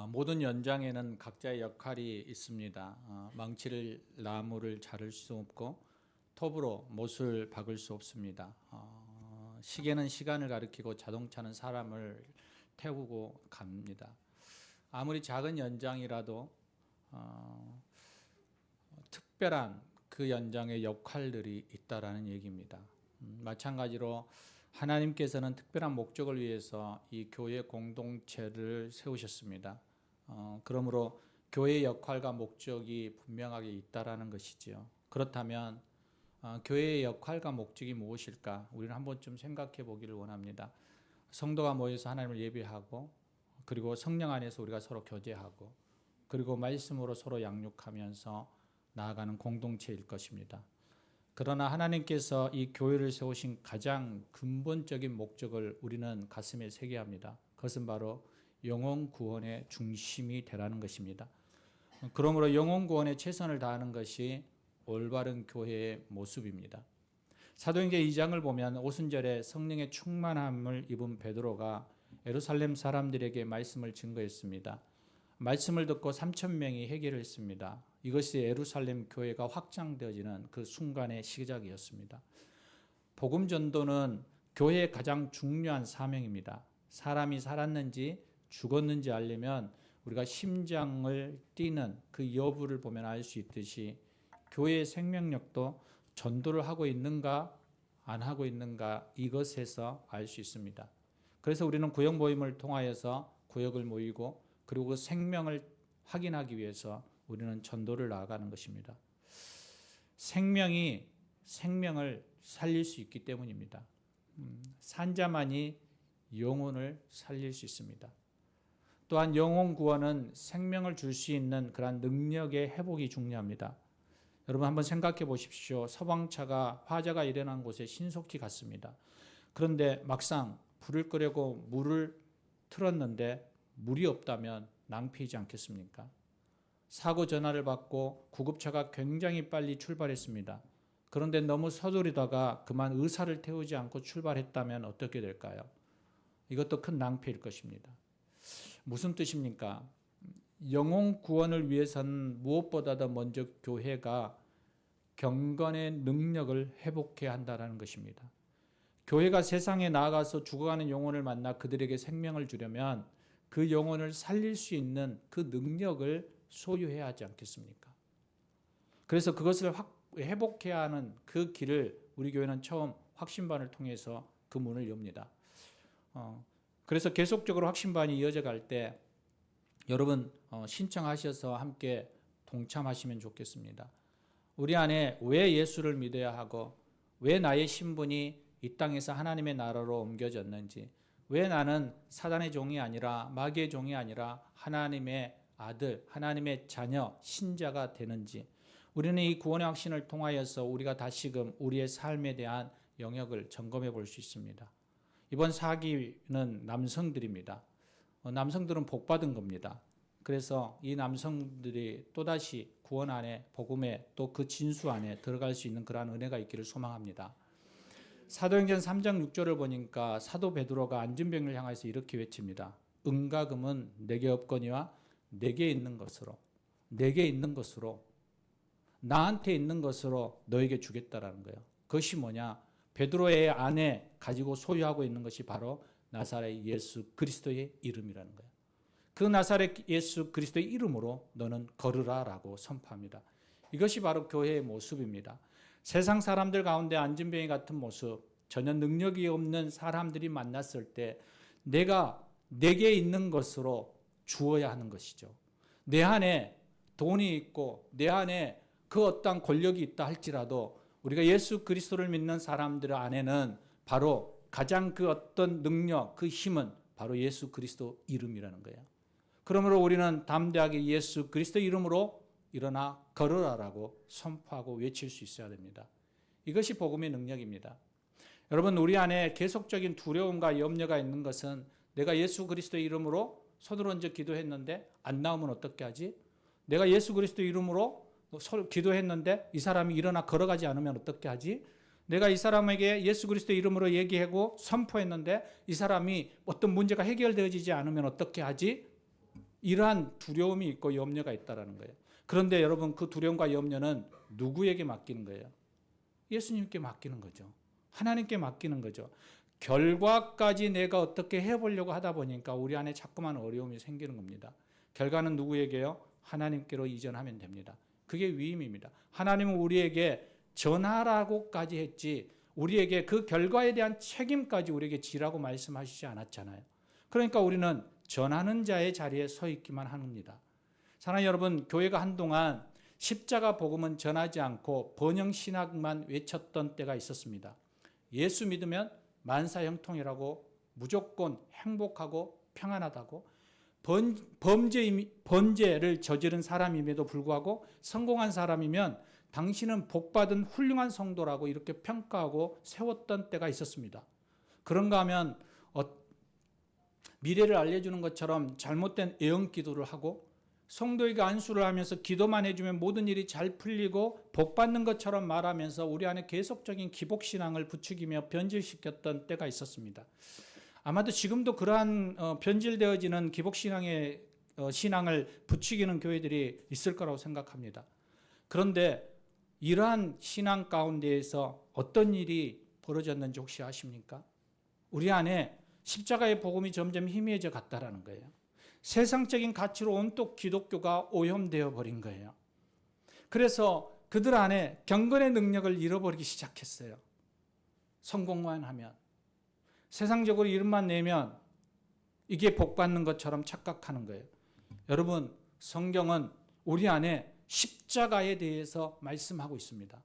모든 연장에는 각자의 역할이 있습니다. 망치를 나무를 자를 수 없고 톱으로 못을 박을 수 없습니다. 시계는 시간을 가리키고 자동차는 사람을 태우고 갑니다. 아무리 작은 연장이라도 특별한 그 연장의 역할들이 있다라는 얘기입니다. 마찬가지로 하나님께서는 특별한 목적을 위해서 이 교회 공동체를 세우셨습니다. 그러므로 교회의 역할과 목적이 분명하게 있다라는 것이지요. 그렇다면 교회의 역할과 목적이 무엇일까? 우리는 한 번쯤 생각해 보기를 원합니다. 성도가 모여서 하나님을 예배하고, 그리고 성령 안에서 우리가 서로 교제하고, 그리고 말씀으로 서로 양육하면서 나아가는 공동체일 것입니다. 그러나 하나님께서 이 교회를 세우신 가장 근본적인 목적을 우리는 가슴에 새겨야 합니다. 그것은 바로 영혼 구원의 중심이 되라는 것입니다. 그러므로 영혼 구원에 최선을 다하는 것이 올바른 교회의 모습입니다. 사도행전 2장을 보면 오순절에 성령의 충만함을 입은 베드로가 예루살렘 사람들에게 말씀을 증거했습니다. 말씀을 듣고 3,000명이 회개를 했습니다. 이것이 예루살렘 교회가 확장되어지는 그 순간의 시작이었습니다. 복음 전도는 교회의 가장 중요한 사명입니다. 사람이 살았는지 죽었는지 알려면 우리가 심장을 뛰는 그 여부를 보면 알 수 있듯이 교회의 생명력도 전도를 하고 있는가 안 하고 있는가 이것에서 알 수 있습니다. 그래서 우리는 구역 모임을 통하여서 구역을 모이고, 그리고 그 생명을 확인하기 위해서 우리는 전도를 나아가는 것입니다. 생명이 생명을 살릴 수 있기 때문입니다. 산자만이 영혼을 살릴 수 있습니다. 또한 영혼 구원은 생명을 줄 수 있는 그러한 능력의 회복이 중요합니다. 여러분 한번 생각해 보십시오. 서방차가 화재가 일어난 곳에 신속히 갔습니다. 그런데 막상 불을 끄려고 물을 틀었는데 물이 없다면 낭비하지 않겠습니까? 사고 전화를 받고 구급차가 굉장히 빨리 출발했습니다. 그런데 너무 서두르다가 그만 의사를 태우지 않고 출발했다면 어떻게 될까요? 이것도 큰 낭비일 것입니다. 무슨 뜻입니까? 영혼 구원을 위해서는 무엇보다도 먼저 교회가 경건의 능력을 회복해야 한다는 것입니다. 교회가 세상에 나아가서 죽어가는 영혼을 만나 그들에게 생명을 주려면 그 영혼을 살릴 수 있는 그 능력을 소유해야 하지 않겠습니까? 그래서 그것을 회복해야 하는 그 길을 우리 교회는 처음 확신반을 통해서 그 문을 엽니다. 그래서 계속적으로 확신반이 이어져 갈 때 여러분 신청하셔서 함께 동참하시면 좋겠습니다. 우리 안에 왜 예수를 믿어야 하고, 왜 나의 신분이 이 땅에서 하나님의 나라로 옮겨졌는지, 왜 나는 사단의 종이 아니라 마귀의 종이 아니라 하나님의 아들, 하나님의 자녀, 신자가 되는지, 우리는 이 구원의 확신을 통하여서 우리가 다시금 우리의 삶에 대한 영역을 점검해 볼 수 있습니다. 이번 사기는 남성들입니다. 남성들은 복 받은 겁니다. 그래서 이 남성들이 또다시 구원 안에, 복음에, 또 그 진수 안에 들어갈 수 있는 그러한 은혜가 있기를 소망합니다. 사도행전 3장 6절을 보니까 사도 베드로가 안진병을 향해서 이렇게 외칩니다. 은과 금은 내게 없거니와 내게 있는 것으로, 나한테 있는 것으로 너에게 주겠다라는 거예요. 그것이 뭐냐? 베드로의 안에 가지고 소유하고 있는 것이 바로 나사렛 예수 그리스도의 이름이라는 거예요. 그 나사렛 예수 그리스도의 이름으로 너는 걸으라라고 선포합니다. 이것이 바로 교회의 모습입니다. 세상 사람들 가운데 안진병이 같은 모습, 전혀 능력이 없는 사람들이 만났을 때 내게 있는 것으로 주어야 하는 것이죠. 내 안에 돈이 있고 내 안에 그 어떤 권력이 있다 할지라도 우리가 예수 그리스도를 믿는 사람들 안에는 바로 가장 그 어떤 능력, 그 힘은 바로 예수 그리스도 이름이라는 거예요. 그러므로 우리는 담대하게 예수 그리스도 이름으로 일어나 걸으라라고 선포하고 외칠 수 있어야 됩니다. 이것이 복음의 능력입니다. 여러분, 우리 안에 계속적인 두려움과 염려가 있는 것은 내가 예수 그리스도 이름으로 손을 얹어 기도했는데 안 나오면 어떻게 하지? 내가 예수 그리스도 이름으로 기도했는데 이 사람이 일어나 걸어가지 않으면 어떻게 하지? 내가 이 사람에게 예수 그리스도 이름으로 얘기하고 선포했는데 이 사람이 어떤 문제가 해결되어지지 않으면 어떻게 하지? 이러한 두려움이 있고 염려가 있다라는 거예요. 그런데 여러분, 그 두려움과 염려는 누구에게 맡기는 거예요? 예수님께 맡기는 거죠. 하나님께 맡기는 거죠. 결과까지 내가 어떻게 해보려고 하다 보니까 우리 안에 자꾸만 어려움이 생기는 겁니다. 결과는 누구에게요? 하나님께로 이전하면 됩니다. 그게 위임입니다. 하나님은 우리에게 전하라고까지 했지 우리에게 그 결과에 대한 책임까지 우리에게 지라고 말씀하시지 않았잖아요. 그러니까 우리는 전하는 자의 자리에 서 있기만 합니다. 사랑하는 여러분, 교회가 한동안 십자가 복음은 전하지 않고 번영신학만 외쳤던 때가 있었습니다. 예수 믿으면 만사형통이라고, 무조건 행복하고 평안하다고, 범죄를 저지른 사람임에도 불구하고 성공한 사람이면 당신은 복받은 훌륭한 성도라고 이렇게 평가하고 세웠던 때가 있었습니다. 그런가 하면 미래를 알려주는 것처럼 잘못된 애언기도를 하고 성도에게 안수를 하면서 기도만 해주면 모든 일이 잘 풀리고 복받는 것처럼 말하면서 우리 안에 계속적인 기복신앙을 부추기며 변질시켰던 때가 있었습니다. 아마도 지금도 그러한 변질되어지는 기복신앙의 신앙을 부추기는 교회들이 있을 거라고 생각합니다. 그런데 이러한 신앙 가운데에서 어떤 일이 벌어졌는지 혹시 아십니까? 우리 안에 십자가의 복음이 점점 희미해져 갔다라는 거예요. 세상적인 가치로 온통 기독교가 오염되어 버린 거예요. 그래서 그들 안에 경건의 능력을 잃어버리기 시작했어요. 성공만 하면, 세상적으로 이름만 내면 이게 복받는 것처럼 착각하는 거예요. 여러분, 성경은 우리 안에 십자가에 대해서 말씀하고 있습니다.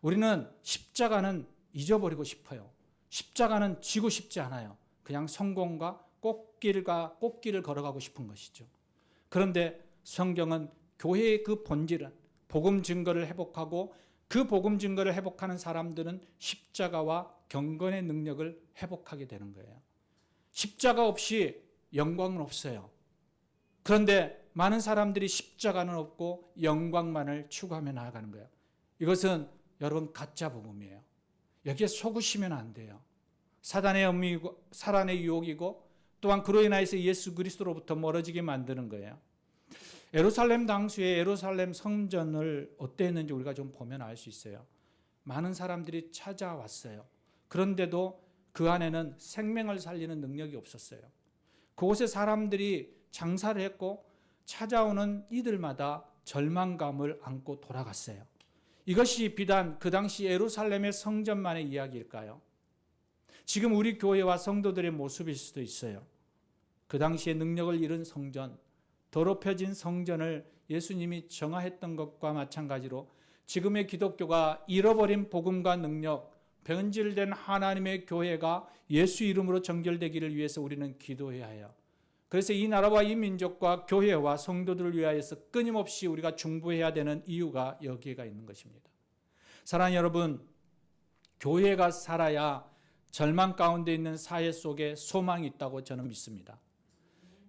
우리는 십자가는 잊어버리고 싶어요. 십자가는 지고 싶지 않아요. 그냥 성공과 꽃길을 걸어가고 싶은 것이죠. 그런데 성경은 교회의 그 본질은 복음 증거를 회복하고 그 복음 증거를 회복하는 사람들은 십자가와 경건의 능력을 회복하게 되는 거예요. 십자가 없이 영광은 없어요. 그런데 많은 사람들이 십자가는 없고 영광만을 추구하며 나아가는 거예요. 이것은 여러분 가짜 복음이에요. 여기에 속으시면 안 돼요. 사단의 음미고 사단의 유혹이고 또한 그로 인하여서 예수 그리스도로부터 멀어지게 만드는 거예요. 예루살렘 당시에 예루살렘 성전을 어땠는지 우리가 좀 보면 알 수 있어요. 많은 사람들이 찾아왔어요. 그런데도 그 안에는 생명을 살리는 능력이 없었어요. 그곳에 사람들이 장사를 했고 찾아오는 이들마다 절망감을 안고 돌아갔어요. 이것이 비단 그 당시 예루살렘의 성전만의 이야기일까요? 지금 우리 교회와 성도들의 모습일 수도 있어요. 그 당시에 능력을 잃은 성전, 더럽혀진 성전을 예수님이 정화했던 것과 마찬가지로 지금의 기독교가 잃어버린 복음과 능력, 변질된 하나님의 교회가 예수 이름으로 정결되기를 위해서 우리는 기도해야 해요. 그래서 이 나라와 이 민족과 교회와 성도들을 위하여서 끊임없이 우리가 중보해야 되는 이유가 여기에가 있는 것입니다. 사랑하는 여러분, 교회가 살아야 절망 가운데 있는 사회 속에 소망이 있다고 저는 믿습니다.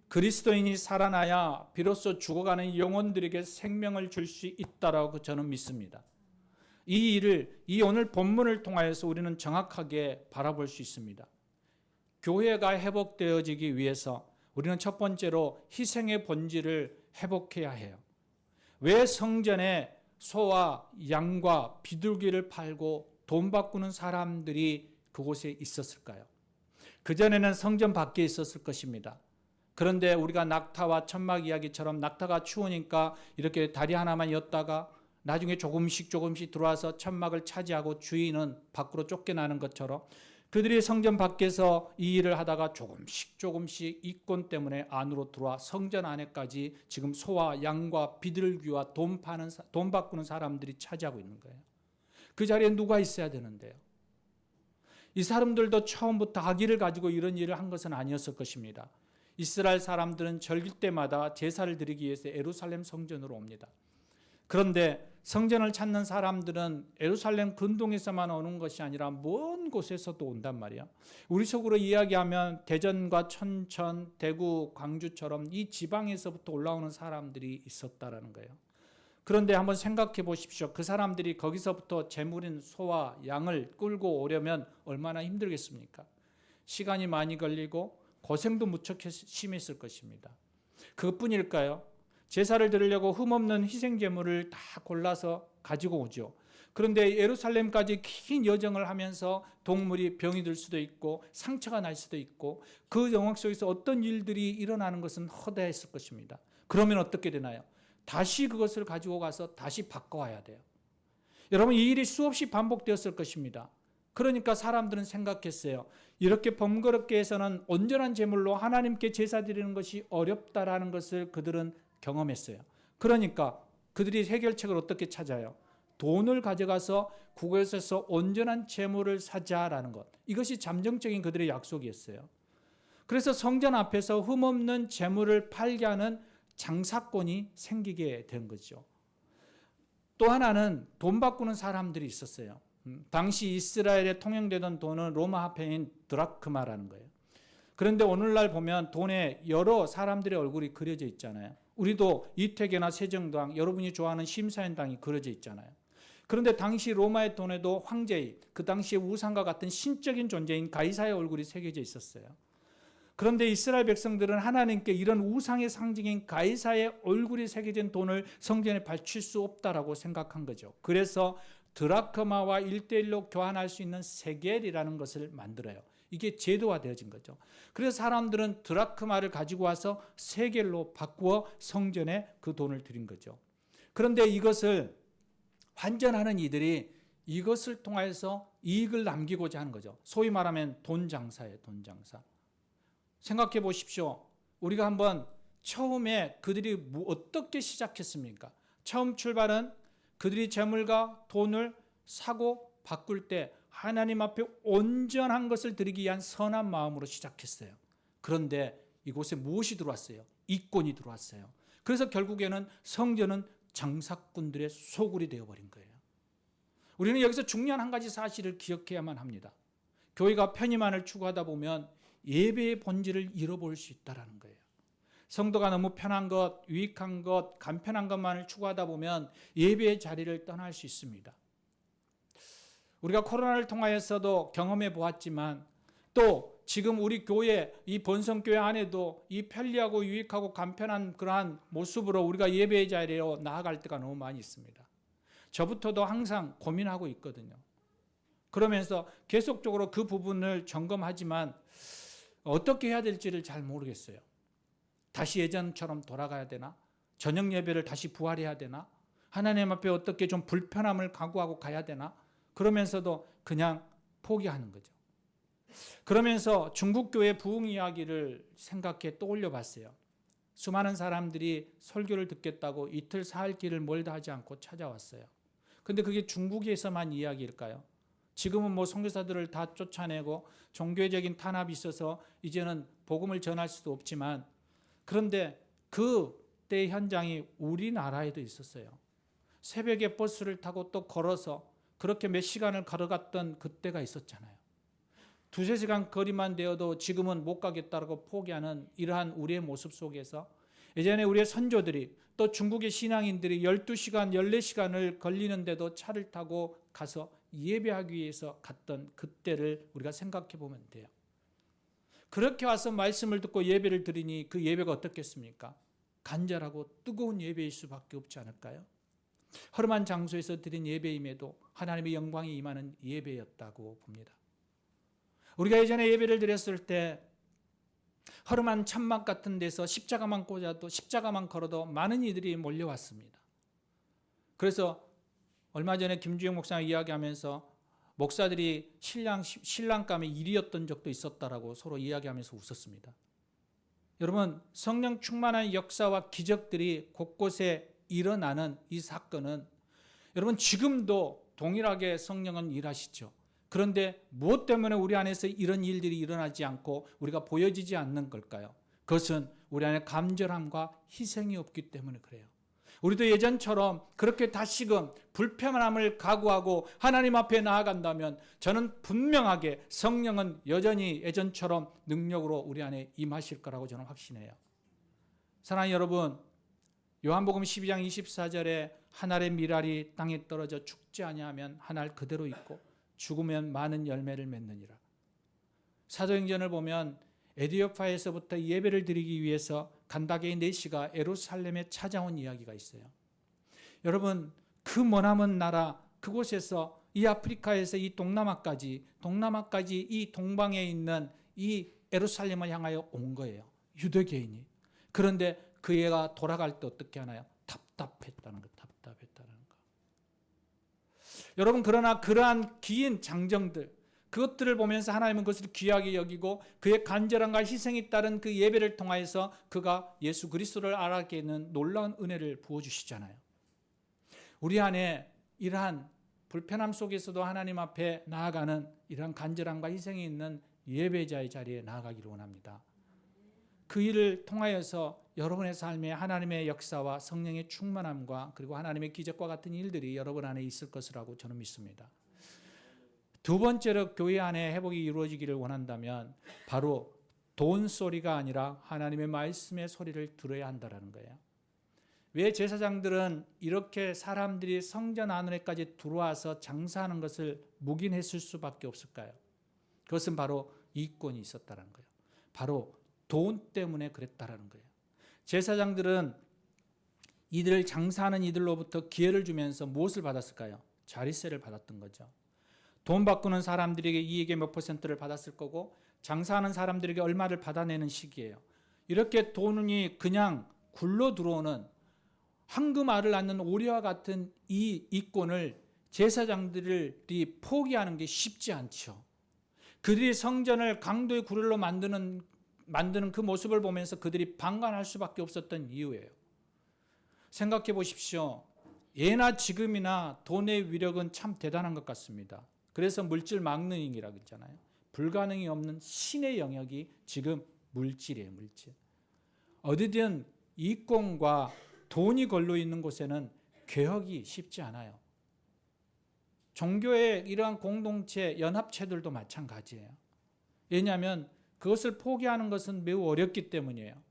그리스도인이 살아나야 비로소 죽어가는 영혼들에게 생명을 줄 수 있다라고 저는 믿습니다. 이 오늘 본문을 통하여서 우리는 정확하게 바라볼 수 있습니다. 교회가 회복되어지기 위해서 우리는 첫 번째로 희생의 본질을 회복해야 해요. 왜 성전에 소와 양과 비둘기를 팔고 돈 바꾸는 사람들이 그곳에 있었을까요? 그전에는 성전 밖에 있었을 것입니다. 그런데 우리가 낙타와 천막 이야기처럼 낙타가 추우니까 이렇게 다리 하나만 였다가 나중에 조금씩 들어와서 천막을 차지하고 주인은 밖으로 쫓겨나는 것처럼 그들이 성전 밖에서 이 일을 하다가 조금씩 이권 때문에 안으로 들어와 성전 안에까지 지금 소와 양과 비둘기와 돈 바꾸는 사람들이 차지하고 있는 거예요. 그 자리에 누가 있어야 되는데요? 이 사람들도 처음부터 악의를 가지고 이런 일을 한 것은 아니었을 것입니다. 이스라엘 사람들은 절기 때마다 제사를 드리기 위해서 예루살렘 성전으로 옵니다. 그런데 성전을 찾는 사람들은 예루살렘 근동에서만 오는 것이 아니라 먼 곳에서도 온단 말이야. 우리 속으로 이야기하면 대전과 춘천, 대구, 광주처럼 이 지방에서부터 올라오는 사람들이 있었다라는 거예요. 그런데 한번 생각해 보십시오. 그 사람들이 거기서부터 제물인 소와 양을 끌고 오려면 얼마나 힘들겠습니까? 시간이 많이 걸리고 고생도 무척 심했을 것입니다. 그것뿐일까요? 제사를 드리려고 흠없는 희생제물을 다 골라서 가지고 오죠. 그런데 예루살렘까지 긴 여정을 하면서 동물이 병이 들 수도 있고 상처가 날 수도 있고 그 영역 속에서 어떤 일들이 일어나는 것은 허다했을 것입니다. 그러면 어떻게 되나요? 다시 그것을 가지고 가서 다시 바꿔와야 돼요. 여러분, 이 일이 수없이 반복되었을 것입니다. 그러니까 사람들은 생각했어요. 이렇게 번거롭게 해서는 온전한 제물로 하나님께 제사 드리는 것이 어렵다라는 것을 그들은 경험했어요. 그러니까 그들이 해결책을 어떻게 찾아요? 돈을 가져가서 그곳에서 온전한 제물을 사자라는 것. 이것이 잠정적인 그들의 약속이었어요. 그래서 성전 앞에서 흠없는 제물을 팔게 하는 장사꾼이 생기게 된 거죠. 또 하나는 돈 바꾸는 사람들이 있었어요. 당시 이스라엘에 통용되던 돈은 로마 화폐인 드라크마라는 거예요. 그런데 오늘날 보면 돈에 여러 사람들의 얼굴이 그려져 있잖아요. 우리도 이태계나 세정당, 여러분이 좋아하는 심사연당이 그려져 있잖아요. 그런데 당시 로마의 돈에도 황제의, 그 당시의 우상과 같은 신적인 존재인 가이사의 얼굴이 새겨져 있었어요. 그런데 이스라엘 백성들은 하나님께 이런 우상의 상징인 가이사의 얼굴이 새겨진 돈을 성전에 바칠 수 없다라고 생각한 거죠. 그래서 드라크마와 1:1로 교환할 수 있는 세겔이라는 것을 만들어요. 이게 제도화되어진 거죠. 그래서 사람들은 드라크마를 가지고 와서 세겔로 바꾸어 성전에 그 돈을 드린 거죠. 그런데 이것을 환전하는 이들이 이것을 통해서 이익을 남기고자 하는 거죠. 소위 말하면 돈 장사예요, 돈 장사. 생각해 보십시오. 우리가 한번 처음에 그들이 어떻게 시작했습니까? 처음 출발은 그들이 재물과 돈을 사고 바꿀 때 하나님 앞에 온전한 것을 드리기 위한 선한 마음으로 시작했어요. 그런데 이곳에 무엇이 들어왔어요? 이권이 들어왔어요. 그래서 결국에는 성전은 장사꾼들의 소굴이 되어버린 거예요. 우리는 여기서 중요한 한 가지 사실을 기억해야만 합니다. 교회가 편의만을 추구하다 보면 예배의 본질을 잃어버릴 수 있다는 거예요. 성도가 너무 편한 것, 유익한 것, 간편한 것만을 추구하다 보면 예배의 자리를 떠날 수 있습니다. 우리가 코로나를 통하여서도 경험해 보았지만 또 지금 우리 교회, 이 본성교회 안에도 이 편리하고 유익하고 간편한 그러한 모습으로 우리가 예배의 자리로 나아갈 때가 너무 많이 있습니다. 저부터도 항상 고민하고 있거든요. 그러면서 계속적으로 그 부분을 점검하지만 어떻게 해야 될지를 잘 모르겠어요. 다시 예전처럼 돌아가야 되나? 저녁 예배를 다시 부활해야 되나? 하나님 앞에 어떻게 좀 불편함을 각오하고 가야 되나? 그러면서도 그냥 포기하는 거죠. 그러면서 중국교회 부흥 이야기를 생각해 떠올려 봤어요. 수많은 사람들이 설교를 듣겠다고 이틀 사흘 길을 멀다 하지 않고 찾아왔어요. 근데 그게 중국에서만 이야기일까요? 지금은 뭐 선교사들을 다 쫓아내고 종교적인 탄압이 있어서 이제는 복음을 전할 수도 없지만 그런데 그때 현장이 우리나라에도 있었어요. 새벽에 버스를 타고 또 걸어서 그렇게 몇 시간을 걸어갔던 그때가 있었잖아요. 두세 시간 거리만 되어도 지금은 못 가겠다고 포기하는 이러한 우리의 모습 속에서 예전에 우리의 선조들이 또 중국의 신앙인들이 12시간, 14시간을 걸리는데도 차를 타고 가서 예배하기 위해서 갔던 그때를 우리가 생각해 보면 돼요. 그렇게 와서 말씀을 듣고 예배를 드리니 그 예배가 어떻겠습니까? 간절하고 뜨거운 예배일 수밖에 없지 않을까요? 허름한 장소에서 드린 예배임에도 하나님의 영광이 임하는 예배였다고 봅니다. 우리가 예전에 예배를 드렸을 때 허름한 천막 같은 데서 십자가만 꽂아도 십자가만 걸어도 많은 이들이 몰려왔습니다. 그래서 얼마 전에 김주영 목사가 이야기하면서 목사들이 신랑감의 일이었던 적도 있었다라고 서로 이야기하면서 웃었습니다. 여러분, 성령 충만한 역사와 기적들이 곳곳에 일어나는 이 사건은 여러분 지금도 동일하게 성령은 일하시죠. 그런데 무엇 때문에 우리 안에서 이런 일들이 일어나지 않고 우리가 보여지지 않는 걸까요? 그것은 우리 안에 간절함과 희생이 없기 때문에 그래요. 우리도 예전처럼 그렇게 다시금 불편함을 각오하고 하나님 앞에 나아간다면 저는 분명하게 성령은 여전히 예전처럼 능력으로 우리 안에 임하실 거라고 저는 확신해요. 사랑하는 여러분, 요한복음 12장 24절에 한 알의 밀알이 땅에 떨어져 죽지 아니하면 한 알 그대로 있고 죽으면 많은 열매를 맺느니라. 사도행전을 보면 에디오파에서부터 예배를 드리기 위해서 간다게의 내시가 예루살렘에 찾아온 이야기가 있어요. 여러분, 그 머나먼 나라 그곳에서 이 아프리카에서 이 동남아까지 이 동방에 있는 이 예루살렘을 향하여 온 거예요. 유대계인이. 그런데 그 애가 돌아갈 때 어떻게 하나요? 답답했다는 거. 여러분, 그러나 그러한 긴 장정들, 그것들을 보면서 하나님은 그것을 귀하게 여기고 그의 간절함과 희생이 따른 그 예배를 통하여서 그가 예수 그리스도를 알게 하는 놀라운 은혜를 부어주시잖아요. 우리 안에 이러한 불편함 속에서도 하나님 앞에 나아가는 이러한 간절함과 희생이 있는 예배자의 자리에 나아가기를 원합니다. 그 일을 통하여서 여러분의 삶에 하나님의 역사와 성령의 충만함과 그리고 하나님의 기적과 같은 일들이 여러분 안에 있을 것이라고 저는 믿습니다. 두 번째로 교회 안에 회복이 이루어지기를 원한다면 바로 돈 소리가 아니라 하나님의 말씀의 소리를 들어야 한다는 거예요. 왜 제사장들은 이렇게 사람들이 성전 안으로까지 들어와서 장사하는 것을 묵인했을 수밖에 없을까요? 그것은 바로 이권이 있었다는 거예요. 바로 돈 때문에 그랬다라는 거예요. 제사장들은 이들 장사하는 이들로부터 기회를 주면서 무엇을 받았을까요? 자리세를 받았던 거죠. 돈 바꾸는 사람들에게 이익의 몇 %를 받았을 거고 장사하는 사람들에게 얼마를 받아내는 시기예요. 이렇게 돈이 그냥 굴러 들어오는 황금알을 낳는 오리와 같은 이 이권을 제사장들이 포기하는 게 쉽지 않죠. 그들이 성전을 강도의 구렬로 만드는 그 모습을 보면서 그들이 방관할 수밖에 없었던 이유예요. 생각해 보십시오. 예나 지금이나 돈의 위력은 참 대단한 것 같습니다. 그래서 물질 막능이라고 했잖아요. 불가능이 없는 신의 영역이 지금 물질이에요. 물질. 어디든 이권과 돈이 걸려 있는 곳에는 개혁이 쉽지 않아요. 종교의 이러한 공동체, 연합체들도 마찬가지예요. 왜냐하면 그것을 포기하는 것은 매우 어렵기 때문이에요.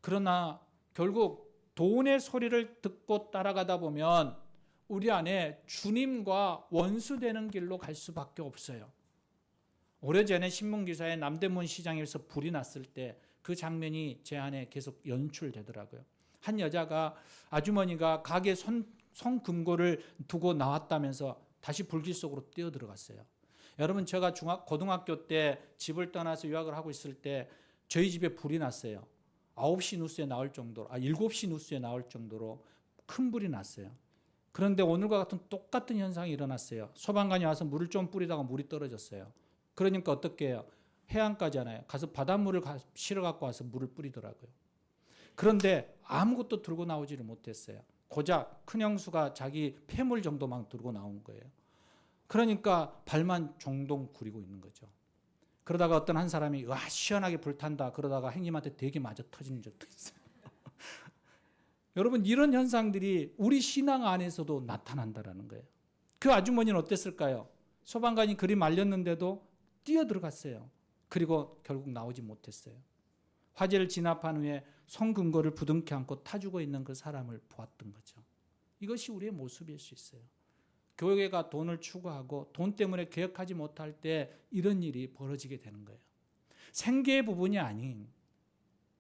그러나 결국 돈의 소리를 듣고 따라가다 보면 우리 안에 주님과 원수되는 길로 갈 수밖에 없어요. 오래전에 신문기사에 남대문 시장에서 불이 났을 때 그 장면이 제 안에 계속 연출되더라고요. 한 여자가 아주머니가 가게 손금고를 두고 나왔다면서 다시 불길 속으로 뛰어들어갔어요. 여러분, 제가 고등학교 때 집을 떠나서 유학을 하고 있을 때 저희 집에 불이 났어요. 9시 뉴스에 나올 정도로, 7시 뉴스에 나올 정도로 큰 불이 났어요. 그런데 오늘과 같은 똑같은 현상이 일어났어요. 소방관이 와서 물을 좀 뿌리다가 물이 떨어졌어요. 그러니까 어떻게 해요? 해안가잖아요. 가서 바닷물을 실어 갖고 와서 물을 뿌리더라고요. 그런데 아무것도 들고 나오지를 못했어요. 고작 큰 형수가 자기 폐물 정도만 들고 나온 거예요. 그러니까 발만 종동 구리고 있는 거죠. 그러다가 어떤 한 사람이 와 시원하게 불탄다 그러다가 행님한테 되게 맞아 터지는 적도 있어요. 여러분, 이런 현상들이 우리 신앙 안에서도 나타난다는 거예요. 그 아주머니는 어땠을까요? 소방관이 그리 말렸는데도 뛰어들어갔어요. 그리고 결국 나오지 못했어요. 화재를 진압한 후에 손근거를 부둥켜 안고 타주고 있는 그 사람을 보았던 거죠. 이것이 우리의 모습일 수 있어요. 교회가 돈을 추구하고 돈 때문에 개혁하지 못할 때 이런 일이 벌어지게 되는 거예요. 생계의 부분이 아닌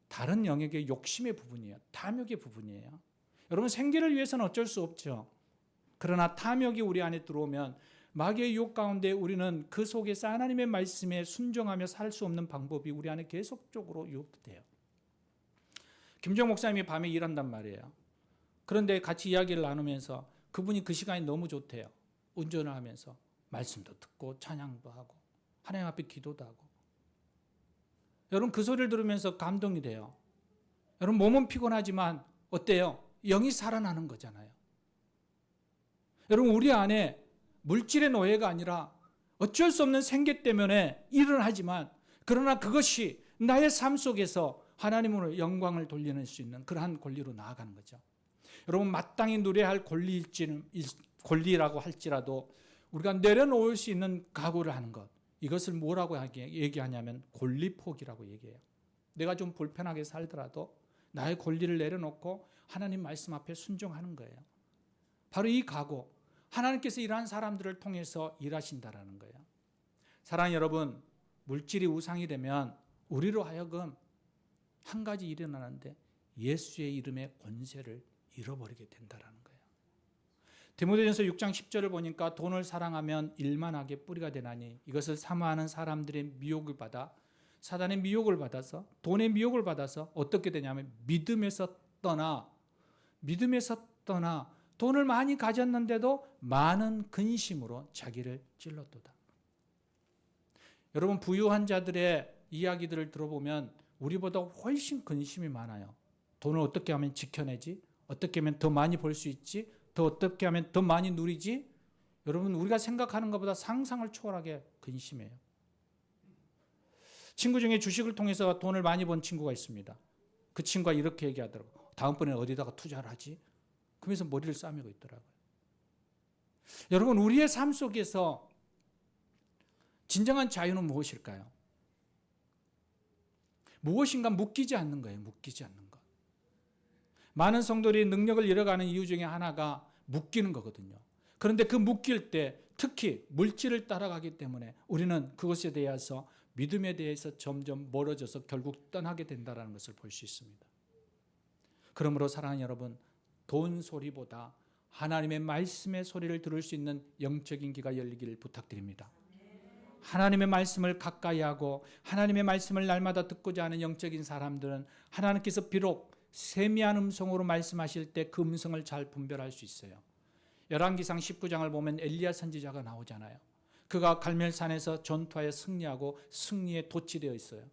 다른 영역의 욕심의 부분이에요. 탐욕의 부분이에요. 여러분, 생계를 위해서는 어쩔 수 없죠. 그러나 탐욕이 우리 안에 들어오면 마귀의 유혹 가운데 우리는 그 속에서 하나님의 말씀에 순종하며 살 수 없는 방법이 우리 안에 계속적으로 유혹돼요. 김정 목사님이 밤에 일한단 말이에요. 그런데 같이 이야기를 나누면서 그분이 그 시간이 너무 좋대요. 운전을 하면서 말씀도 듣고 찬양도 하고 하나님 앞에 기도도 하고. 여러분, 그 소리를 들으면서 감동이 돼요. 여러분, 몸은 피곤하지만 어때요? 영이 살아나는 거잖아요. 여러분, 우리 안에 물질의 노예가 아니라 어쩔 수 없는 생계 때문에 일을 하지만 그러나 그것이 나의 삶 속에서 하나님으로 영광을 돌리는 수 있는 그러한 권리로 나아가는 거죠. 여러분, 마땅히 누려야 할 권리라고 할지라도 우리가 내려놓을 수 있는 각오를 하는 것, 이것을 뭐라고 얘기하냐면 권리 포기라고 얘기해요. 내가 좀 불편하게 살더라도 나의 권리를 내려놓고 하나님 말씀 앞에 순종하는 거예요. 바로 이 각오, 하나님께서 이러한 사람들을 통해서 일하신다라는 거예요. 사랑하는 여러분, 물질이 우상이 되면 우리로 하여금 한 가지 일어나는데 예수의 이름의 권세를 잃어버리게 된다라는 거예요. 디모데전서 6장 10절을 보니까 돈을 사랑하면 일만하게 뿌리가 되나니 이것을 사모하는 사람들의 미혹을 받아 사단의 미혹을 받아서 돈의 미혹을 받아서 어떻게 되냐면 믿음에서 떠나 돈을 많이 가졌는데도 많은 근심으로 자기를 찔렀도다. 여러분 부유한 자들의 이야기들을 들어보면 우리보다 훨씬 근심이 많아요. 돈을 어떻게 하면 지켜내지? 어떻게 하면 더 많이 벌 수 있지? 더 어떻게 하면 더 많이 누리지? 여러분 우리가 생각하는 것보다 상상을 초월하게 근심해요. 친구 중에 주식을 통해서 돈을 많이 번 친구가 있습니다. 그 친구가 이렇게 얘기하더라고요. 다음번에 어디다가 투자를 하지? 그러면서 머리를 싸매고 있더라고요. 여러분 우리의 삶 속에서 진정한 자유는 무엇일까요? 무엇인가 묶이지 않는 거예요. 묶이지 않는 것. 많은 성도들이 능력을 잃어가는 이유 중에 하나가 묶이는 거거든요. 그런데 그 묶일 때 특히 물질을 따라가기 때문에 우리는 그것에 대해서 믿음에 대해서 점점 멀어져서 결국 떠나게 된다는 것을 볼 수 있습니다. 그러므로 사랑하는 여러분, 돈 소리보다 하나님의 말씀의 소리를 들을 수 있는 영적인 귀가 열리기를 부탁드립니다. 하나님의 말씀을 가까이 하고 하나님의 말씀을 날마다 듣고자 하는 영적인 사람들은 하나님께서 비록 세미한 음성으로 말씀하실 때 그 음성을 잘 분별할 수 있어요. 열왕기상 19장을 보면 엘리야 선지자가 나오잖아요. 그가 갈멜산에서 전투하여 승리하고 승리에 도취되어 있어요.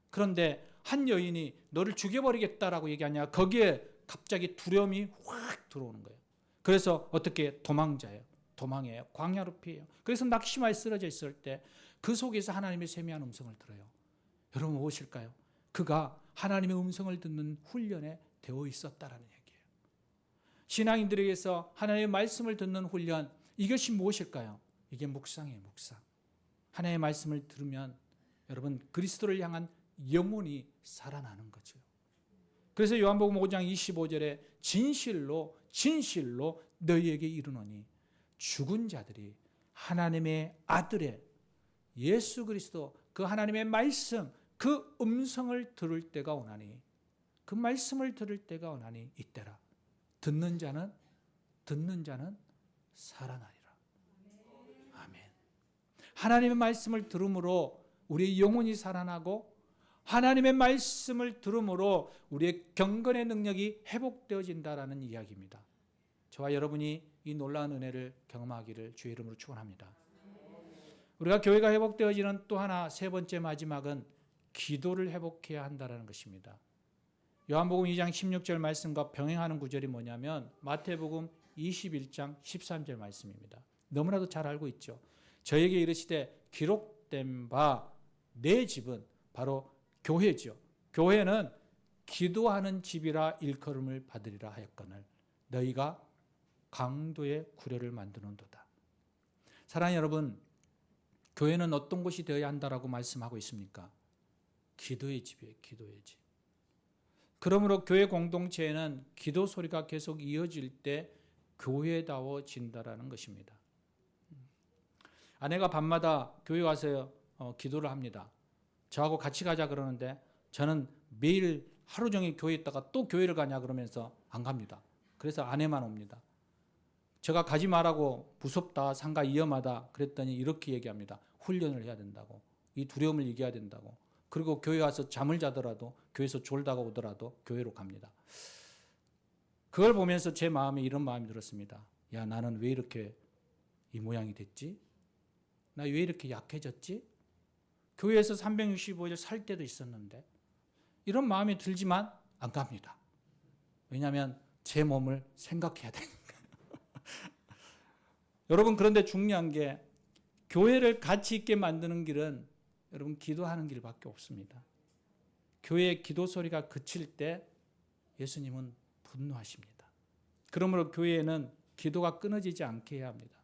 그런데 한 여인이 너를 죽여버리겠다라고 얘기하냐, 거기에 갑자기 두려움이 확 들어오는 거예요. 그래서 어떻게 도망해요. 광야로 피해요. 그래서 낙심하여 쓰러져 있을 때 그 속에서 하나님의 세미한 음성을 들어요. 여러분 무엇일까요? 그가 하나님의 음성을 듣는 훈련에 되어 있었다라는 얘기예요. 신앙인들에게서 하나님의 말씀을 듣는 훈련, 이것이 무엇일까요? 이게 묵상이에요. 묵상. 하나님의 말씀을 들으면 여러분 그리스도를 향한 영혼이 살아나는 거죠. 그래서 요한복음 5장 25절에 진실로 너희에게 이르노니 죽은 자들이 하나님의 아들의 예수 그리스도 그 하나님의 말씀 그 음성을 들을 때가 오나니, 그 말씀을 들을 때가 오나니 이때라. 듣는 자는 살아나리라. 아멘. 하나님의 말씀을 들음으로 우리의 영혼이 살아나고 하나님의 말씀을 들음으로 우리의 경건의 능력이 회복되어진다라는 이야기입니다. 저와 여러분이 이 놀라운 은혜를 경험하기를 주의 이름으로 축원합니다. 우리가 교회가 회복되어지는 또 하나 세 번째 마지막은 기도를 회복해야 한다는 것입니다. 요한복음 2장 16절 말씀과 병행하는 구절이 뭐냐면 마태복음 21장 13절 말씀입니다. 너무나도 잘 알고 있죠. 저에게 이르시되 기록된 바 내 집은 바로 교회죠. 교회는 기도하는 집이라 일컬음을 받으리라 하였거늘 너희가 강도의 구려를 만드는도다. 사랑하는 여러분, 교회는 어떤 곳이 되어야 한다라고 말씀하고 있습니까? 기도의 집이에요. 기도의 집. 그러므로 교회 공동체에는 기도 소리가 계속 이어질 때 교회다워진다라는 것입니다. 아내가 밤마다 교회 와서 기도를 합니다. 저하고 같이 가자 그러는데 저는 매일 하루 종일 교회에 있다가 또 교회를 가냐 그러면서 안 갑니다. 그래서 아내만 옵니다. 제가 가지 말라고 무섭다, 상가 위험하다 그랬더니 이렇게 얘기합니다. 훈련을 해야 된다고. 이 두려움을 이겨야 된다고. 그리고 교회 와서 잠을 자더라도 교회에서 졸다가 오더라도 교회로 갑니다. 그걸 보면서 제 마음에 이런 마음이 들었습니다. 야, 나는 왜 이렇게 이 모양이 됐지? 나 왜 이렇게 약해졌지? 교회에서 365일 살 때도 있었는데 이런 마음이 들지만 안 갑니다. 왜냐하면 제 몸을 생각해야 되니까. 여러분 그런데 중요한 게 교회를 가치 있게 만드는 길은 여러분 기도하는 길밖에 없습니다. 교회의 기도 소리가 그칠 때 예수님은 분노하십니다. 그러므로 교회에는 기도가 끊어지지 않게 해야 합니다.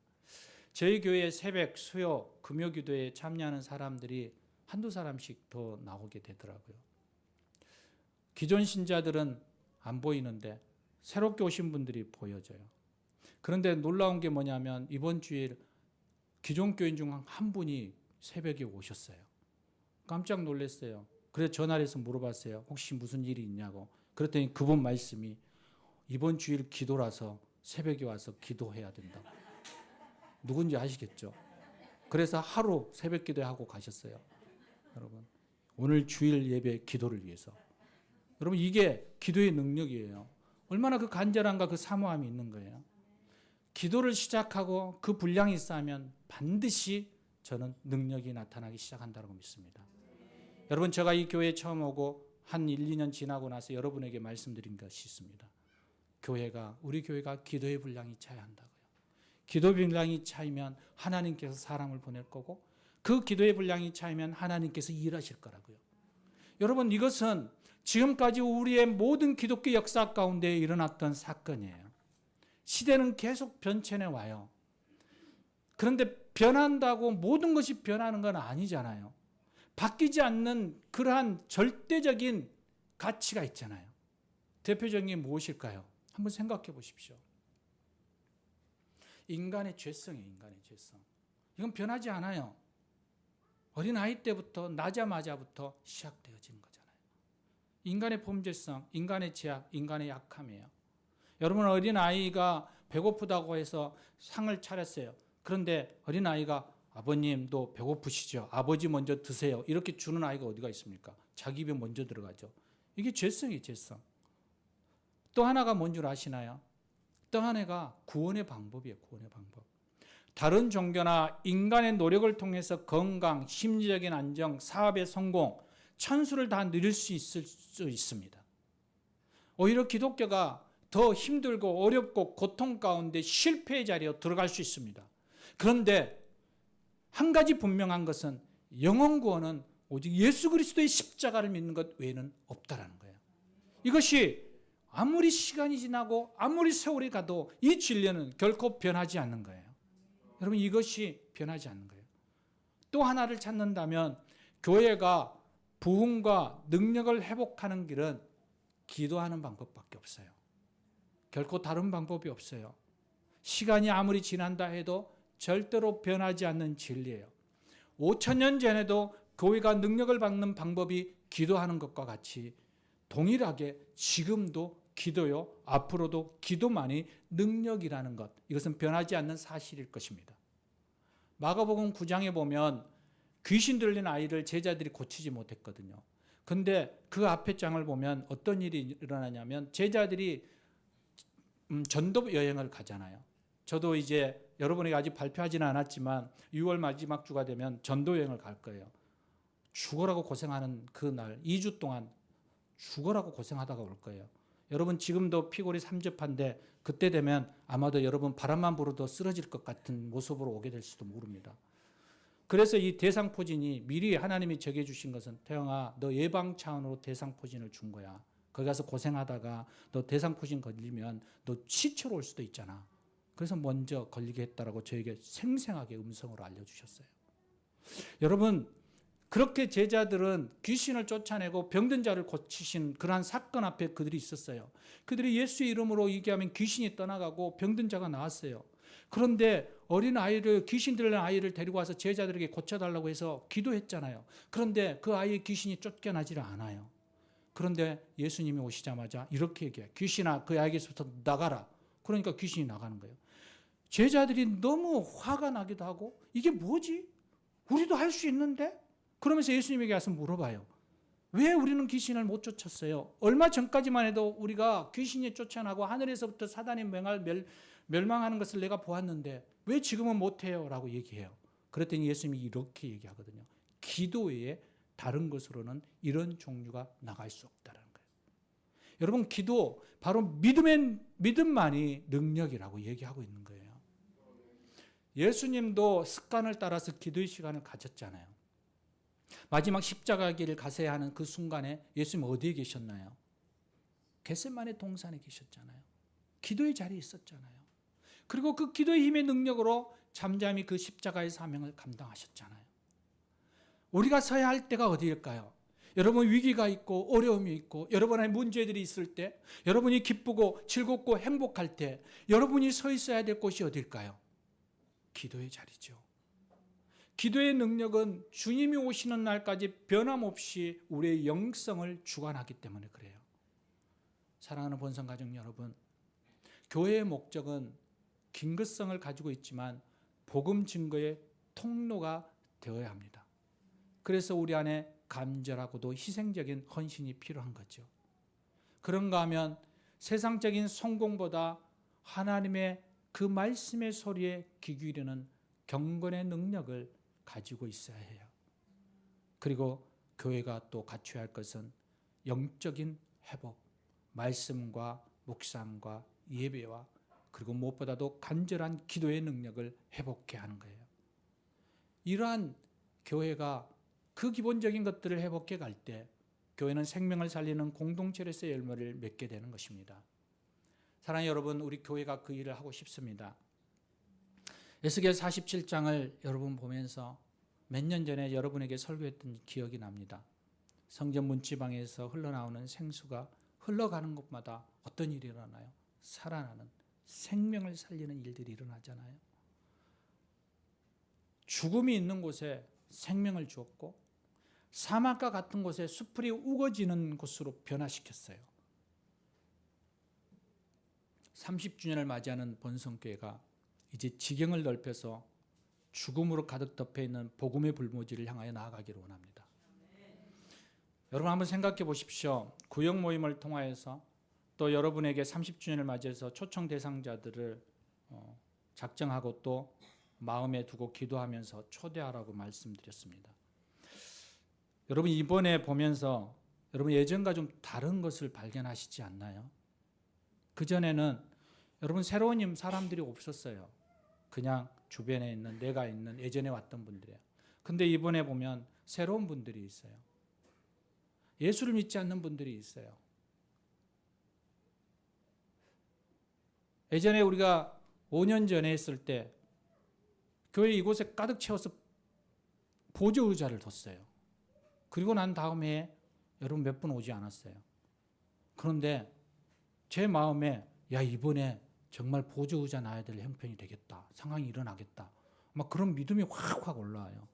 저희 교회 새벽, 수요, 금요 기도에 참여하는 사람들이 한두 사람씩 더 나오게 되더라고요. 기존 신자들은 안 보이는데 새롭게 오신 분들이 보여져요. 그런데 놀라운 게 뭐냐면 이번 주일 기존 교인 중 한 분이 새벽에 오셨어요. 깜짝 놀랐어요. 그래서 전화를 해서 물어봤어요. 혹시 무슨 일이 있냐고. 그랬더니 그분 말씀이 이번 주일 기도라서 새벽에 와서 기도해야 된다고. 누군지 아시겠죠? 그래서 하루 새벽 기도하고 가셨어요. 여러분, 오늘 주일 예배 기도를 위해서. 여러분, 이게 기도의 능력이에요. 얼마나 그 간절함과 그 사모함이 있는 거예요. 기도를 시작하고 그 분량이 쌓이면 반드시 저는 능력이 나타나기 시작한다고 믿습니다. 여러분, 제가 이 교회에 처음 오고 한 1, 2년 지나고 나서 여러분에게 말씀드린 것이 있습니다. 우리 교회가 기도의 분량이 차야 한다고요. 기도 분량이 차이면 하나님께서 사람을 보낼 거고 그 기도의 분량이 차이면 하나님께서 일하실 거라고요. 여러분, 이것은 지금까지 우리의 모든 기독교 역사 가운데 일어났던 사건이에요. 시대는 계속 변천해 와요. 그런데 변한다고 모든 것이 변하는 건 아니잖아요. 바뀌지 않는 그러한 절대적인 가치가 있잖아요. 대표적인 게 무엇일까요? 한번 생각해 보십시오. 인간의 죄성이에요. 인간의 죄성. 이건 변하지 않아요. 어린아이 때부터 나자마자부터 시작되어지는 거잖아요. 인간의 범죄성, 인간의 죄악, 인간의 약함이에요. 여러분, 어린아이가 배고프다고 해서 상을 차렸어요. 그런데 어린아이가 아버님도 배고프시죠? 아버지 먼저 드세요. 이렇게 주는 아이가 어디가 있습니까? 자기 입에 먼저 들어가죠. 이게 죄성이에요. 죄성. 또 하나가 뭔 줄 아시나요? 또 하나가 구원의 방법이에요. 구원의 방법. 다른 종교나 인간의 노력을 통해서 건강, 심리적인 안정, 사업의 성공, 천수를 다 누릴 수 있을 수 있습니다. 오히려 기독교가 더 힘들고 어렵고 고통 가운데 실패의 자리에 들어갈 수 있습니다. 그런데 한 가지 분명한 것은 영혼 구원은 오직 예수 그리스도의 십자가를 믿는 것 외에는 없다라는 거예요. 이것이 아무리 시간이 지나고 아무리 세월이 가도 이 진리는 결코 변하지 않는 거예요. 여러분, 이것이 변하지 않는 거예요. 또 하나를 찾는다면 교회가 부흥과 능력을 회복하는 길은 기도하는 방법밖에 없어요. 결코 다른 방법이 없어요. 시간이 아무리 지난다 해도 절대로 변하지 않는 진리예요. 5,000년 전에도 교회가 능력을 받는 방법이 기도하는 것과 같이 동일하게 지금도 기도요, 앞으로도 기도만이 능력이라는 것, 이것은 변하지 않는 사실일 것입니다. 마가복음 9장에 보면 귀신 들린 아이를 제자들이 고치지 못했거든요. 근데 그 앞에 장을 보면 어떤 일이 일어나냐면 제자들이 전도 여행을 가잖아요. 저도 이제 여러분에게 아직 발표하지는 않았지만 6월 마지막 주가 되면 전도 여행을 갈 거예요. 죽어라고 고생하는 그 날 2주 동안 죽어라고 고생하다가 올 거예요. 여러분, 지금도 피골이 삼접한데 그때 되면 아마도 여러분 바람만 불어도 쓰러질 것 같은 모습으로 오게 될 수도 모릅니다. 그래서 이 대상포진이 미리 하나님이 정해주신 것은 태영아, 너 예방 차원으로 대상포진을 준 거야. 거기 가서 고생하다가 너 대상포진 걸리면 너 시체로 올 수도 있잖아. 그래서 먼저 걸리게 했다라고 저에게 생생하게 음성으로 알려주셨어요. 여러분, 그렇게 제자들은 귀신을 쫓아내고 병든 자를 고치신 그러한 사건 앞에 그들이 있었어요. 그들이 예수의 이름으로 얘기하면 귀신이 떠나가고 병든 자가 나왔어요. 그런데 어린 아이를, 귀신 들린 아이를 데리고 와서 제자들에게 고쳐달라고 해서 기도했잖아요. 그런데 그 아이의 귀신이 쫓겨나지를 않아요. 그런데 예수님이 오시자마자 이렇게 얘기해요. 귀신아, 그 아이에게서부터 나가라. 그러니까 귀신이 나가는 거예요. 제자들이 너무 화가 나기도 하고 이게 뭐지? 우리도 할 수 있는데? 그러면서 예수님에게 와서 물어봐요. 왜 우리는 귀신을 못 쫓았어요? 얼마 전까지만 해도 우리가 귀신이 쫓아나고 하늘에서부터 사단이 멸망하는 것을 내가 보았는데 왜 지금은 못해요? 라고 얘기해요. 그랬더니 예수님이 이렇게 얘기하거든요. 기도 외에 다른 것으로는 이런 종류가 나갈 수 없다는 거예요. 여러분, 기도 바로 믿음만이 능력이라고 얘기하고 있는 거예요. 예수님도 습관을 따라서 기도의 시간을 가졌잖아요. 마지막 십자가 길을 가셔야 하는 그 순간에 예수님 어디에 계셨나요? 겟세마네 동산에 계셨잖아요. 기도의 자리에 있었잖아요. 그리고 그 기도의 힘의 능력으로 잠잠히 그 십자가의 사명을 감당하셨잖아요. 우리가 서야 할 때가 어디일까요? 여러분, 위기가 있고 어려움이 있고 여러분의 문제들이 있을 때, 여러분이 기쁘고 즐겁고 행복할 때 여러분이 서 있어야 될 곳이 어디일까요? 기도의 자리죠. 기도의 능력은 주님이 오시는 날까지 변함없이 우리의 영성을 주관하기 때문에 그래요. 사랑하는 본성가족 여러분, 교회의 목적은 긴급성을 가지고 있지만 복음 증거의 통로가 되어야 합니다. 그래서 우리 안에 간절하고도 희생적인 헌신이 필요한 거죠. 그런가 하면 세상적인 성공보다 하나님의 그 말씀의 소리에 귀 기울이는 경건의 능력을 가지고 있어야 해요. 그리고 교회가 또 갖춰야 할 것은 영적인 회복, 말씀과 묵상과 예배와 그리고 무엇보다도 간절한 기도의 능력을 회복해 하는 거예요. 이러한 교회가 그 기본적인 것들을 회복해 갈 때 교회는 생명을 살리는 공동체로서의 열매를 맺게 되는 것입니다. 사랑하는 여러분, 우리 교회가 그 일을 하고 싶습니다. 에스겔 47장을 여러분 보면서 몇 년 전에 여러분에게 설교했던 기억이 납니다. 성전 문지방에서 흘러나오는 생수가 흘러가는 곳마다 어떤 일이 일어나요? 살아나는, 생명을 살리는 일들이 일어나잖아요. 죽음이 있는 곳에 생명을 주었고 사막과 같은 곳에 수풀이 우거지는 곳으로 변화시켰어요. 30주년을 맞이하는 본성교회가 이제 지경을 넓혀서 죽음으로 가득 덮여있는 복음의 불모지를 향하여 나아가기를 원합니다. 여러분 한번 생각해 보십시오. 구역 모임을 통하여서 또 여러분에게 30주년을 맞이해서 초청 대상자들을 작정하고 또 마음에 두고 기도하면서 초대하라고 말씀드렸습니다. 여러분 이번에 보면서 여러분 예전과 좀 다른 것을 발견하시지 않나요? 그전에는 여러분 새로운 사람들이 없었어요. 그냥 주변에 있는 내가 있는 예전에 왔던 분들이에요. 근데 이번에 보면 새로운 분들이 있어요. 예수를 믿지 않는 분들이 있어요. 예전에 우리가 5년 전에 했을 때 교회 이곳에 가득 채워서 보조 의자를 뒀어요. 그리고 난 다음 해에 여러분 몇 분 오지 않았어요. 그런데 제 마음에 야 이번에 정말 보조 의자 놔야 될 형편이 되겠다. 상황이 일어나겠다. 막 그런 믿음이 확 올라와요.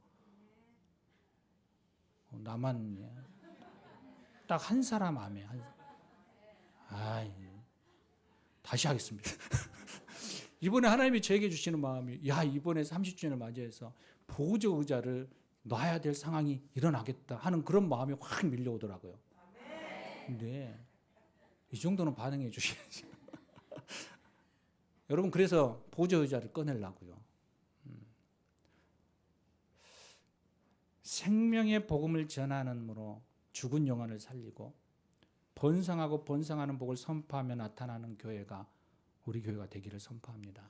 나만 딱 한 사람 마음에 다시 하겠습니다. 이번에 하나님이 저에게 주시는 마음이 야 이번에 30주년을 맞이해서 보조 의자를 놔야 될 상황이 일어나겠다 하는 그런 마음이 확 밀려오더라고요. 근데 이 정도는 반응해 주셔야죠. 여러분 그래서 보조 의자를 꺼내려고요. 생명의 복음을 전하는으로 죽은 영혼을 살리고 번성하고 번성하는 복을 선포하며 나타나는 교회가 우리 교회가 되기를 선포합니다.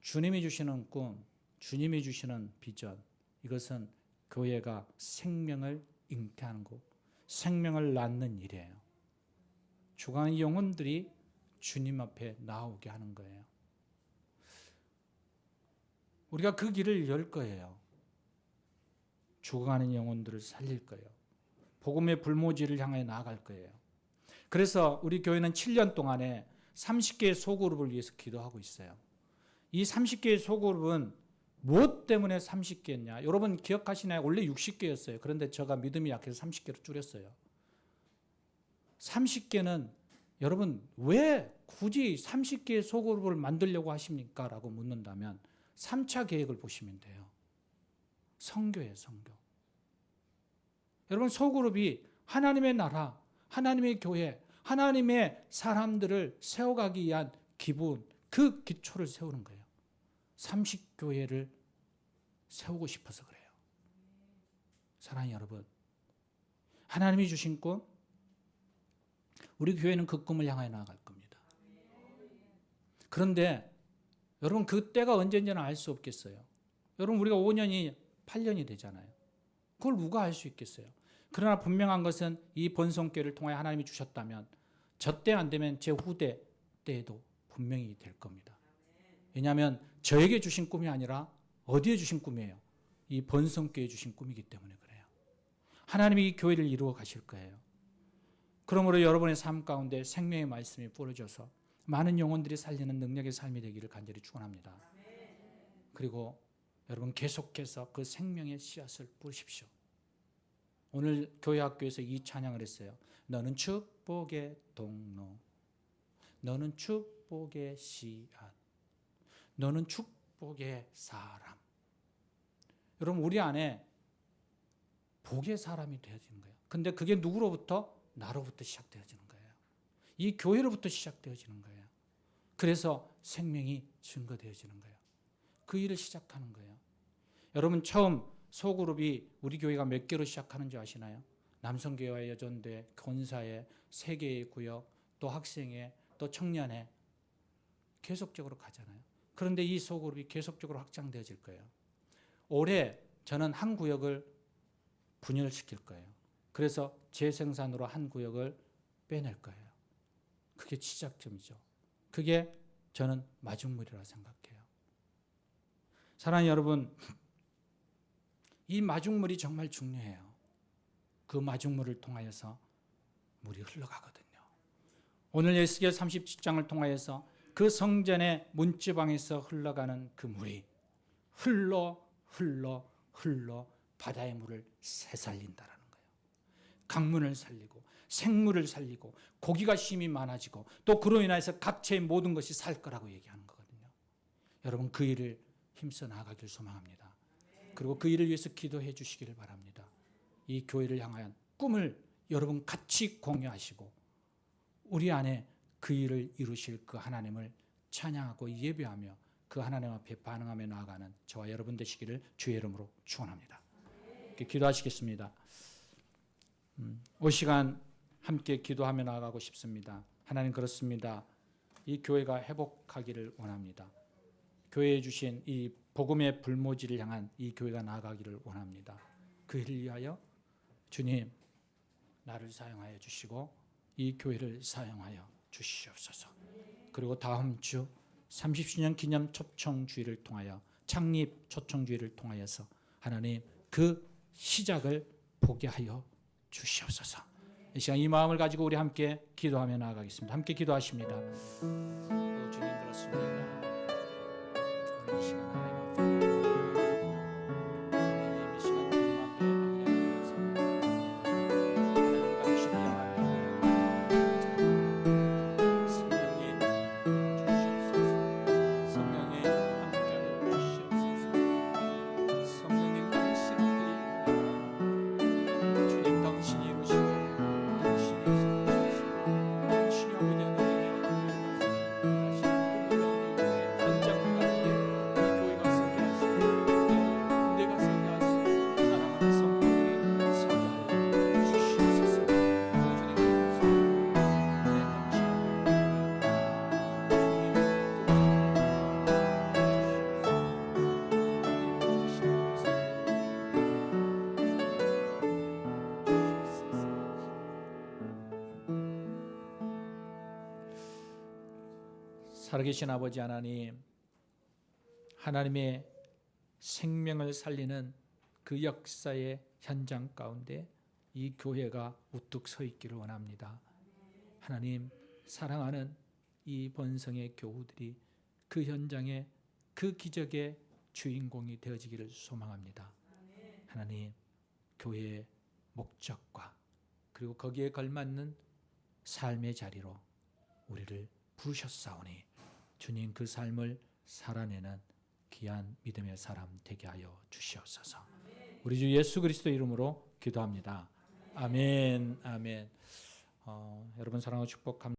주님이 주시는 꿈, 주님이 주시는 비전, 이것은 교회가 생명을 잉태하는 것, 생명을 낳는 일이에요. 죽어가는 영혼들이 주님 앞에 나오게 하는 거예요. 우리가 그 길을 열 거예요. 죽어가는 영혼들을 살릴 거예요. 복음의 불모지를 향해 나아갈 거예요. 그래서 우리 교회는 7년 동안에 30개의 소그룹을 위해서 기도하고 있어요. 이 30개의 소그룹은 무엇 때문에 30개였냐? 여러분 기억하시나요? 원래 60개였어요. 그런데 제가 믿음이 약해서 30개로 줄였어요. 30개는 여러분 왜 굳이 30개의 소그룹을 만들려고 하십니까? 라고 묻는다면 3차 계획을 보시면 돼요. 선교예요, 선교. 여러분 소그룹이 하나님의 나라, 하나님의 교회, 하나님의 사람들을 세워가기 위한 기본, 그 기초를 세우는 거예요. 30교회를 세우고 싶어서 그래요. 사랑하는 여러분, 하나님이 주신 꿈, 우리 교회는 그 꿈을 향해 나아갈 겁니다. 그런데 여러분 그 때가 언제인지는 알 수 없겠어요. 여러분 우리가 5년이 8년이 되잖아요. 그걸 누가 알 수 있겠어요. 그러나 분명한 것은 이 번성교회를 통해 하나님이 주셨다면 저 때 안 되면 제 후대 때에도 분명히 될 겁니다. 왜냐하면 저에게 주신 꿈이 아니라 어디에 주신 꿈이에요? 이 번성교회에 주신 꿈이기 때문에 그래요. 하나님이 이 교회를 이루어 가실 거예요. 그러므로 여러분의 삶 가운데 생명의 말씀이 뿌려져서 많은 영혼들이 살리는 능력의 삶이 되기를 간절히 축원합니다. 그리고 여러분 계속해서 그 생명의 씨앗을 뿌리십시오. 오늘 교회 학교에서 이 찬양을 했어요. 너는 축복의 통로, 너는 축복의 씨앗, 너는 축복의 사람. 여러분, 우리 안에 복의 사람이 되어지는 거예요. 근데 그게 누구로부터? 나로부터 시작되어지는 거예요. 이 교회로부터 시작되어지는 거예요. 그래서 생명이 증거되어지는 거예요. 그 일을 시작하는 거예요. 여러분, 처음 소그룹이 우리 교회가 몇 개로 시작하는 줄 아시나요? 남성교회와 여전대, 권사회, 세계의 구역, 또 학생회, 또 청년회 계속적으로 가잖아요. 그런데 이 소그룹이 계속적으로 확장되어질 거예요. 올해 저는 한 구역을 분열시킬 거예요. 그래서 재생산으로 한 구역을 빼낼 거예요. 그게 시작점이죠. 그게 저는 마중물이라고 생각해요. 사랑하는 여러분, 이 마중물이 정말 중요해요. 그 마중물을 통하여서 물이 흘러가거든요. 오늘 에스겔 37장을 통하여서 그 성전의 문지방에서 흘러가는 그 물이 흘러 바다의 물을 새살린다라는 거예요. 강물을 살리고 생물을 살리고 고기가 힘이 많아지고 또 그로 인해서 각체의 모든 것이 살 거라고 얘기하는 거거든요. 여러분, 그 일을 힘써 나아가길 소망합니다. 그리고 그 일을 위해서 기도해 주시기를 바랍니다. 이 교회를 향한 꿈을 여러분 같이 공유하시고 우리 안에 그 일을 이루실 그 하나님을 찬양하고 예배하며 그 하나님 앞에 반응하며 나아가는 저와 여러분 되시기를 주의 이름으로 축원합니다. 기도하시겠습니다. 이 시간 함께 기도하며 나아가고 싶습니다. 하나님, 그렇습니다. 이 교회가 회복하기를 원합니다. 교회에 주신 이 복음의 불모지를 향한 이 교회가 나아가기를 원합니다. 그 일을 위하여 주님, 나를 사용하여 주시고 이 교회를 사용하여 주시옵소서. 그리고 다음 주 30주년 기념 초청주의를 통하여, 창립 초청주의를 통하여서 하나님 그 시작을 보게 하여 주시옵소서. 이 시간 이 마음을 가지고 우리 함께 기도하며 나아가겠습니다. 함께 기도하십니다. 주님, 그렇습니다. 오늘 이 시간 살아계신 아버지 하나님, 하나님의 생명을 살리는 그 역사의 현장 가운데 이 교회가 우뚝 서 있기를 원합니다. 하나님, 사랑하는 이 번성의 교우들이 그 현장에 그 기적의 주인공이 되어지기를 소망합니다. 하나님, 교회의 목적과 그리고 거기에 걸맞는 삶의 자리로 우리를 부르셨사오니 주님, 그 삶을 살아내는 귀한 믿음의 사람 되게 하여 주시옵소서. 우리 주 예수 그리스도 이름으로 기도합니다. 아멘. 아멘. 여러분 사랑하고 축복합니다.